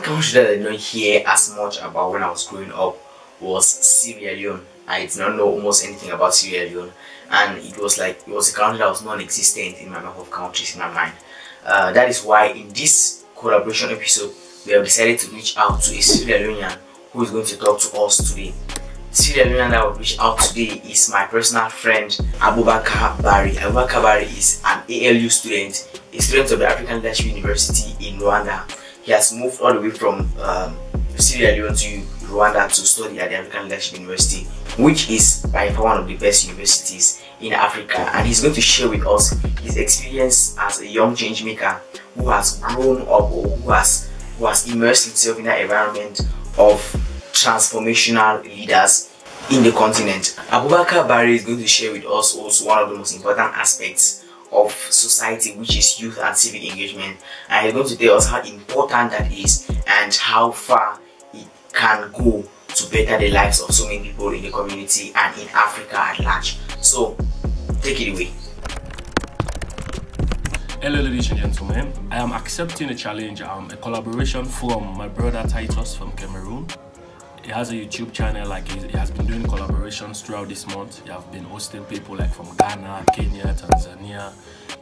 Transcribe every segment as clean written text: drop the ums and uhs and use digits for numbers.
country that I did not hear as much about when I was growing up was Sierra Leone. I did not know almost anything about Sierra Leone, and it was a country that was non-existent in my map of countries in my mind. That is why in this collaboration episode we have decided to reach out to a Sierra Leonean who is going to talk to us today. Sierra Leonean that will reach out today is my personal friend Abubakar Barrie. Abubakar Barrie is an ALU student, a student of the African Leadership University in Rwanda. He has moved all the way from Sierra Leone to Rwanda to study at the African Leadership University, which is by far one of the best universities in Africa, and he's going to share with us his experience as a young change maker who has grown up, or who has immersed himself in that environment of transformational leaders in the continent. Abubakar Barrie is going to share with us also one of the most important aspects of society, which is youth and civic engagement, and he's going to tell us how important that is and how far it can go to better the lives of so many people in the community and in Africa at large. So take it away. Hello ladies and gentlemen, I am accepting a challenge, a collaboration from my brother Titus from Cameroon. He has a YouTube channel, like he has been doing collaborations throughout this month. He has been hosting people like from Ghana, Kenya, Tanzania,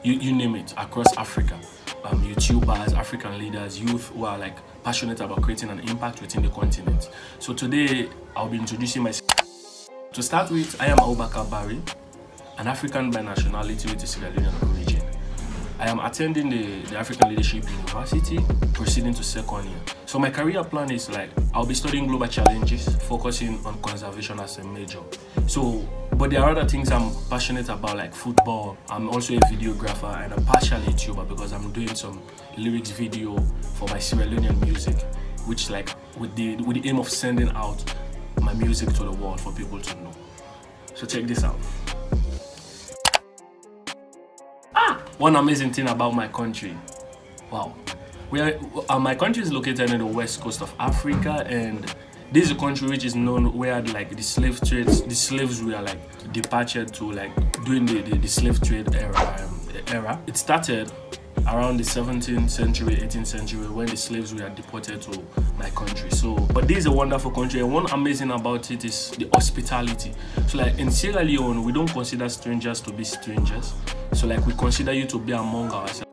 you name it, across Africa. YouTubers, African leaders, youth who are like passionate about creating an impact within the continent. So today I'll be introducing myself. To start with, I am Abubakar Barrie, an African by nationality with a Sierra Leonean origin. I am attending the African Leadership University, proceeding to second year. So my career plan is like, I'll be studying global challenges, focusing on conservation as a major. So, but there are other things I'm passionate about, like football. I'm also a videographer and a partial YouTuber because I'm doing some lyrics video for my Sierra Leonean music, which like with the aim of sending out my music to the world for people to know. So check this out. One amazing thing about my country, wow, my country is located in the west coast of Africa, and this is a country which is known where like the slaves were like departed to like during the slave trade era. It started around the 17th century, 18th century, when the slaves were deported to my country. So, but this is a wonderful country, and one amazing about it is the hospitality. So like in Sierra Leone, we don't consider strangers to be strangers. So like we consider you to be among ourselves.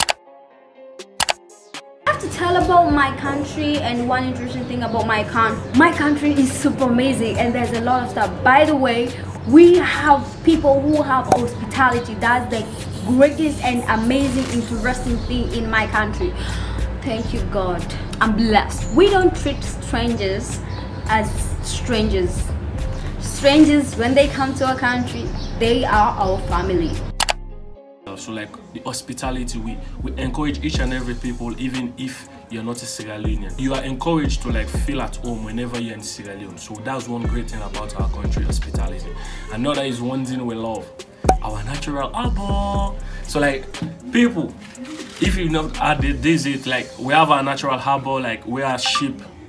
I have to tell about my country, and one interesting thing about my country is super amazing, and there's a lot of stuff. By the way, we have people who have hospitality. That's the greatest and amazing interesting thing in my country. Thank you God, I'm blessed. We don't treat strangers as strangers. Strangers, when they come to our country, they are our family. So like the hospitality, we encourage each and every people, even if you're not a Sierra Leonean. You are encouraged to like feel at home whenever you're in Sierra Leone. So that's one great thing about our country, hospitality. Another is one thing we love, our natural harbor. So like people, if you've not had it, this is like we have our natural harbor, like where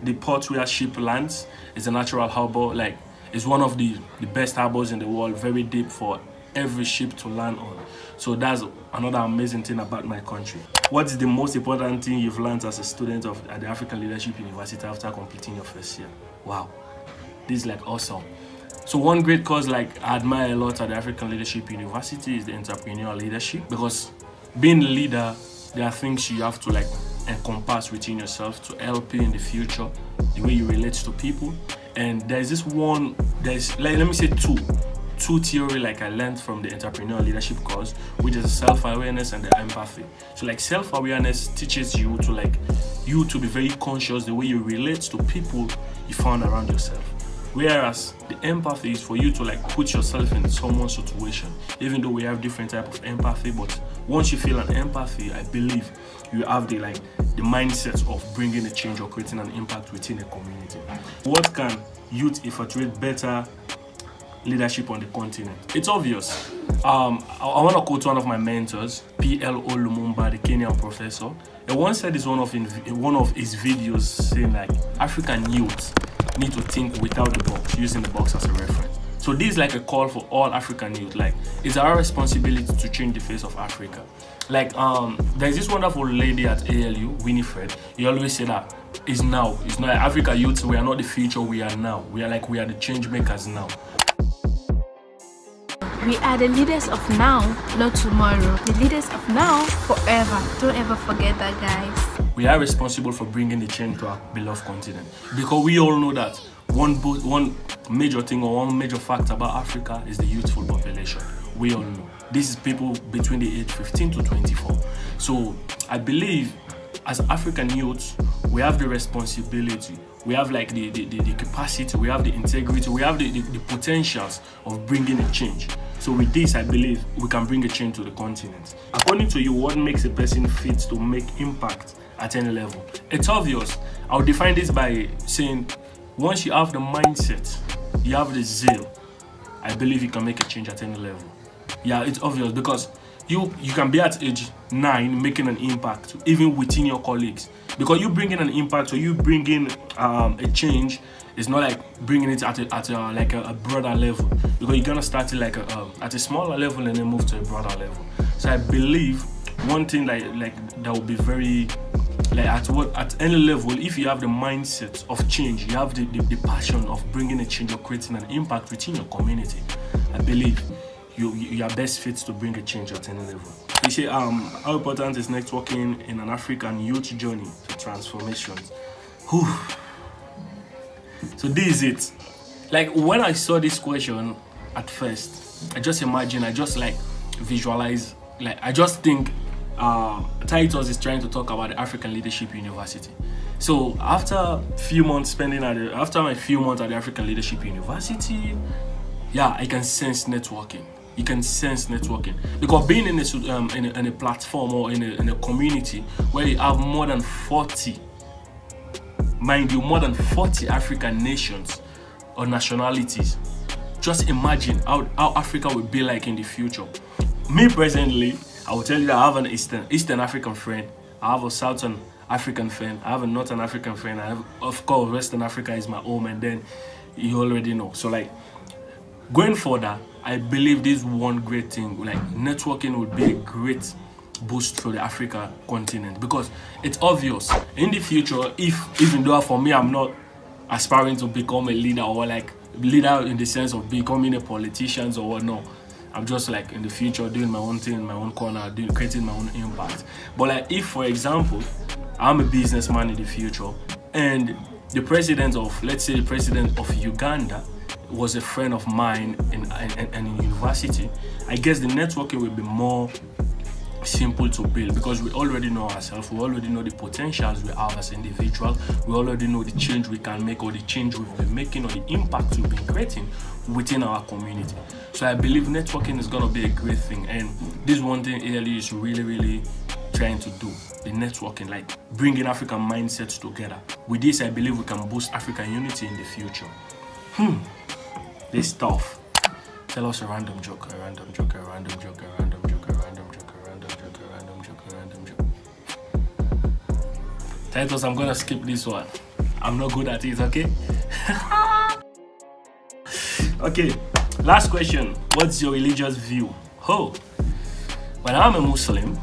the port where ship lands is a natural harbor. Like it's one of the best harbors in the world, very deep for every ship to land on. So that's another amazing thing about my country. What is the most important thing you've learned as a student at the African Leadership University after completing your first year? Wow, this is like awesome. So one great cause like I admire a lot at the African Leadership University is the entrepreneurial leadership, because being a leader, there are things you have to like encompass within yourself to help you in the future, the way you relate to people. And there's this one, there's like, let me say two theory like I learned from the entrepreneurial leadership course, which is self-awareness and the empathy. So like self-awareness teaches you to be very conscious the way you relate to people you found around yourself, whereas the empathy is for you to like put yourself in someone's situation. Even though we have different type of empathy, but once you feel an empathy, I believe you have the mindset of bringing a change or creating an impact within a community. What can youth effectuate better leadership on the continent? It's obvious. I want to quote one of my mentors, P.L.O. Lumumba, the Kenyan professor. He once said in one of his videos saying like African youth need to think without the box, using the box as a reference. So this is like a call for all African youth. Like it's our responsibility to change the face of Africa. Like there's this wonderful lady at ALU, Winifred. He always said that is now. It's not like Africa youths, we are not the future, we are now. We are the change makers now. We are the leaders of now, not tomorrow. The leaders of now, forever. Don't ever forget that, guys. We are responsible for bringing the change to our beloved continent. Because we all know that one major thing or one major fact about Africa is the youthful population. We all know. This is people between the age 15 to 24. So I believe as African youths, we have the responsibility, we have like the capacity, we have the integrity, we have the potentials of bringing a change. So with this, I believe we can bring a change to the continent. According to you, what makes a person fit to make impact at any level? It's obvious. I'll define this by saying, once you have the mindset, you have the zeal, I believe you can make a change at any level. Yeah, it's obvious because you can be at age 9 making an impact even within your colleagues, because you bring in an impact or you bring in a change. It's not like bringing it at a broader level, because you're gonna start it at a smaller level and then move to a broader level. So I believe one thing like that would be very at any level, if you have the mindset of change, you have the passion of bringing a change or creating an impact within your community, I believe you are best fit to bring a change at any level. You say how important is networking in an African youth journey to transformation? Whew. So this is it. Like when I saw this question at first, I just imagine, I just like visualize, like I just think Titus is trying to talk about the African Leadership University. So after my few months at the African Leadership University, yeah, I can sense networking. You can sense networking, because being in a platform or in a community where you have more than 40, mind you, more than 40 African nations or nationalities, just imagine how Africa will be like in the future. Me presently, I will tell you that I have an Eastern African friend, I have a Southern African friend, I have a Northern African friend, I have, of course, Western Africa is my home, and then you already know. So like going further, I believe this one great thing, like networking would be a great boost for the Africa continent, because it's obvious in the future, even though for me I'm not aspiring to become a leader or like leader in the sense of becoming a politician or whatnot. I'm just like in the future doing my own thing in my own corner, creating my own impact. But like if, for example, I'm a businessman in the future and the president of, let's say the president of Uganda was a friend of mine in university, I guess the networking will be more simple to build, because we already know ourselves, we already know the potentials we have as individuals, we already know the change we can make or the change we've been making or the impact we've been creating within our community. So I believe networking is going to be a great thing, and this one thing ALE is really trying to do, the networking, like bringing African mindsets together. With this, I believe we can boost African unity in the future. This stuff. Tell us a random joke, a random joke, a random joke, a random joke, a random joke, a random joke, a random joke, a random joke. Titus, I'm gonna skip this one. I'm not good at it, okay? Okay, last question. What's your religious view? Oh, well, I'm a Muslim.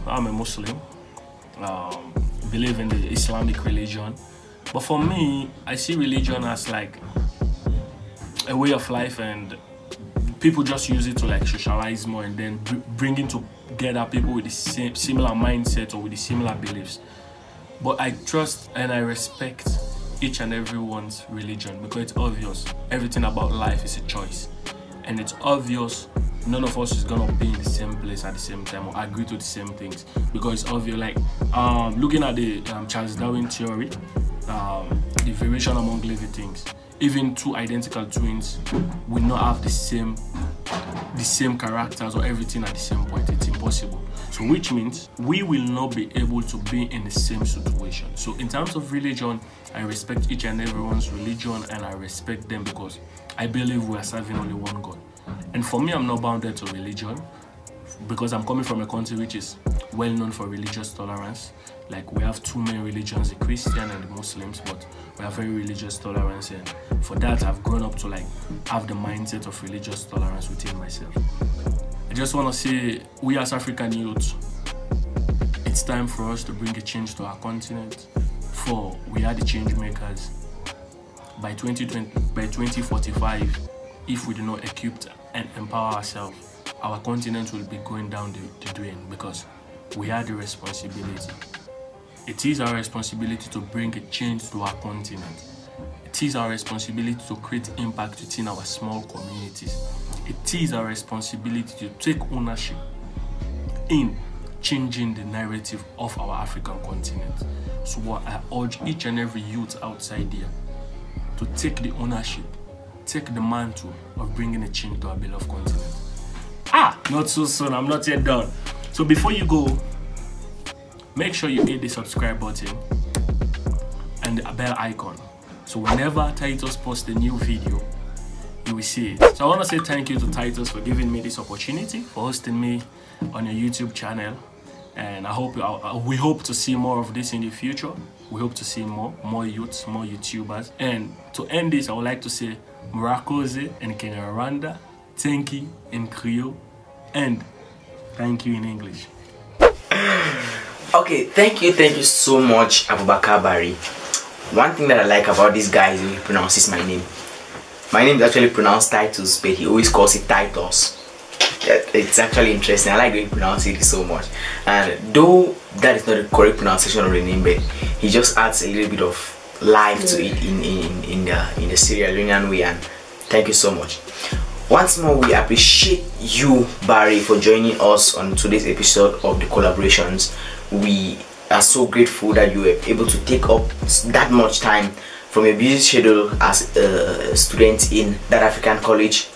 Believe in the Islamic religion. But for me, I see religion as like a way of life, and people just use it to like socialize more and then bringing together people with the same similar mindset or with the similar beliefs. But I trust and I respect each and everyone's religion, because it's obvious everything about life is a choice, and it's obvious none of us is gonna be in the same place at the same time or agree to the same things, because it's obvious. Like looking at the Charles Darwin theory, the variation among living things, even two identical twins will not have the same characters or everything at the same point. It's impossible. So which means we will not be able to be in the same situation. So in terms of religion, I respect each and everyone's religion, and I respect them because I believe we are serving only one God. And for me, I'm not bounded to religion, because I'm coming from a country which is well known for religious tolerance. Like we have two main religions, the Christian and the Muslims, but we have very religious tolerance, and for that I've grown up to like have the mindset of religious tolerance within myself. I just want to say, we as African youth, it's time for us to bring a change to our continent, for we are the change makers. By 2045, if we do not equip and empower ourselves, our continent will be going down the drain, because we are the responsibility. It is our responsibility to bring a change to our continent. It is our responsibility to create impact within our small communities. It is our responsibility to take ownership in changing the narrative of our African continent. So I urge each and every youth outside there to take the ownership, take the mantle of bringing a change to our beloved continent. Not so soon, I'm not yet done. So before you go, make sure you hit the subscribe button and the bell icon. So whenever Titus posts a new video, you will see it. So I want to say thank you to Titus for giving me this opportunity, for hosting me on your YouTube channel. And we hope to see more of this in the future. We hope to see more youths, more YouTubers. And to end this, I would like to say Murakoze and Kenyarwanda, thank you in Creole, and thank you in English. Okay, thank you so much, Abubakar Barrie. One thing that I like about this guy is when he pronounces my name. My name is actually pronounced Titus, but he always calls it Titus. It's actually interesting. I like the way he pronounces it so much. And though that is not the correct pronunciation of the name, but he just adds a little bit of life to it in the Sierra Leonean way. And thank you so much. Once more, we appreciate you, Barrie, for joining us on today's episode of the collaborations. We are so grateful that you were able to take up that much time from your busy schedule as a student in that African college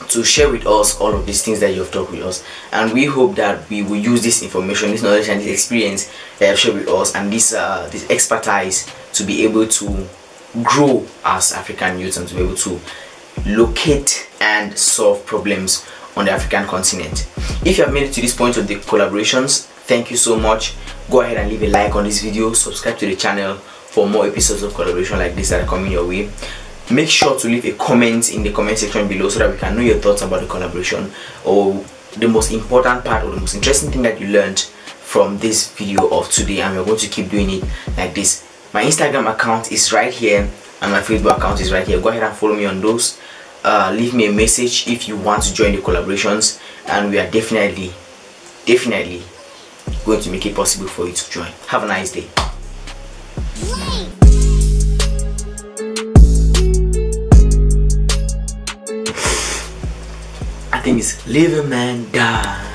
to share with us all of these things that you have talked with us. And we hope that we will use this information, this knowledge and this experience that you have shared with us, and this expertise to be able to grow as African youths and to be able to locate and solve problems on the African continent. If you have made it to this point of the collaborations, thank you so much. Go ahead and leave a like on this video, subscribe to the channel for more episodes of collaboration like this that are coming your way. Make sure to leave a comment in the comment section below so that we can know your thoughts about the collaboration, or the most important part or the most interesting thing that you learned from this video of today, and we're going to keep doing it like this. My Instagram account is right here and my Facebook account is right here. Go ahead and follow me on those. Leave me a message if you want to join the collaborations, and we are definitely going to make it possible for you to join. Have a nice day. I think it's live a man die.